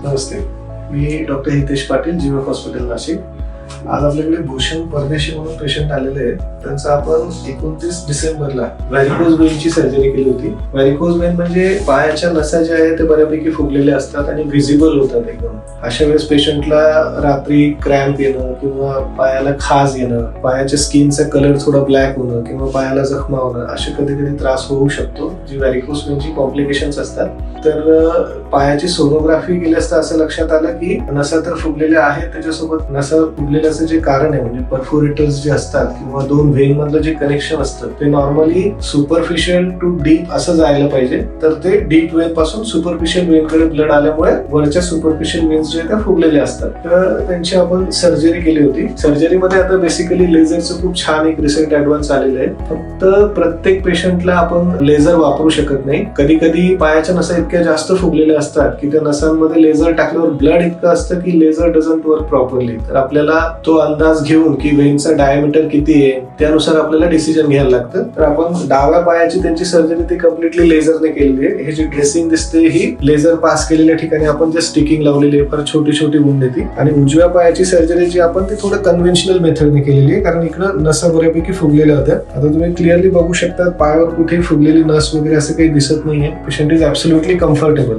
नमस्ते, मी doctor Hitesh Patil, जीवक hospital Nashik. आज आपल्याकडे भूषण परदेशी म्हणून पेशंट आलेले आहेत. त्यांचं आपण 29 डिसेंबरला व्हॅरिकोज वेनची सर्जरी केली होती. व्हॅरिकोज वेन म्हणजे पायाच्या नसा ज्या आहेत ते बऱ्यापैकी फुगलेल्या असतात आणि व्हिजिबल होतात एकदम. अशा वेळेस पेशंटला रात्री क्रॅम्प येणं किंवा पायाला खाज येणं, पायाच्या स्किनचा कलर थोडा ब्लॅक होणं किंवा पायाला जखमा होणं असे कधी कधी त्रास होऊ शकतो, जी व्हॅरिकोज वेनची कॉम्प्लिकेशन्स असतात. तर पायाची सोनोग्राफी केली असता असं लक्षात आलं की नसा तर फुगलेल्या आहेत, त्याच्यासोबत नसा फुगलेल्याचं जे कारण आहे म्हणजे परफोरेटर्स जे असतात किंवा दोन व्हेन मधलं जे कनेक्शन असतं ते नॉर्मली सुपरफिशियल टू डीप असं जायला पाहिजे, तर ते डीप वेन पासून सुपरफिशियल वेन कडे ब्लड आल्यामुळे वरच्या सुपरफिशियल वेन्स जे त्या फुगलेल्या असतात. तर त्यांची आपण सर्जरी केली होती. सर्जरीमध्ये आता बेसिकली लेझरचं खूप छान एक रिसेंट ऍडव्हान्स आलेलं आहे. फक्त प्रत्येक पेशंटला आपण लेझर वापरू शकत नाही. कधी कधी पायाच्या नसा इतक्या जास्त फुगलेल्या असतात की त्या नसांमध्ये लेझर टाकल्यावर ब्लड इतकं असतं की लेझर डझंट वर्क प्रॉपरली. तर आपल्याला तो अंदाज घेऊन की वेनचा डायमीटर किती आहे त्यानुसार आपल्याला डिसिजन घ्यायला लागतं. तर आपण डाव्या पायाची त्यांची सर्जरी ती कम्प्लिटली लेझरने केलेली आहे. हे जी ड्रेसिंग दिसते ही लेझर पास केलेल्या ठिकाणी आपण जे स्टिकिंग लावलेली आहे, फार छोटी छोटी वुंड येते. आणि उजव्या पायाची सर्जरी जी आपण ती थोडं कन्व्हेन्शनल मेथडने केलेली आहे, कारण इकडं नसा बऱ्यापैकी फुगलेल्या होत्या. आता तुम्ही क्लिअरली बघू शकता पायावर कुठेही फुगलेली नस वगैरे असं काही दिसत नाहीये. Patient is absolutely comfortable.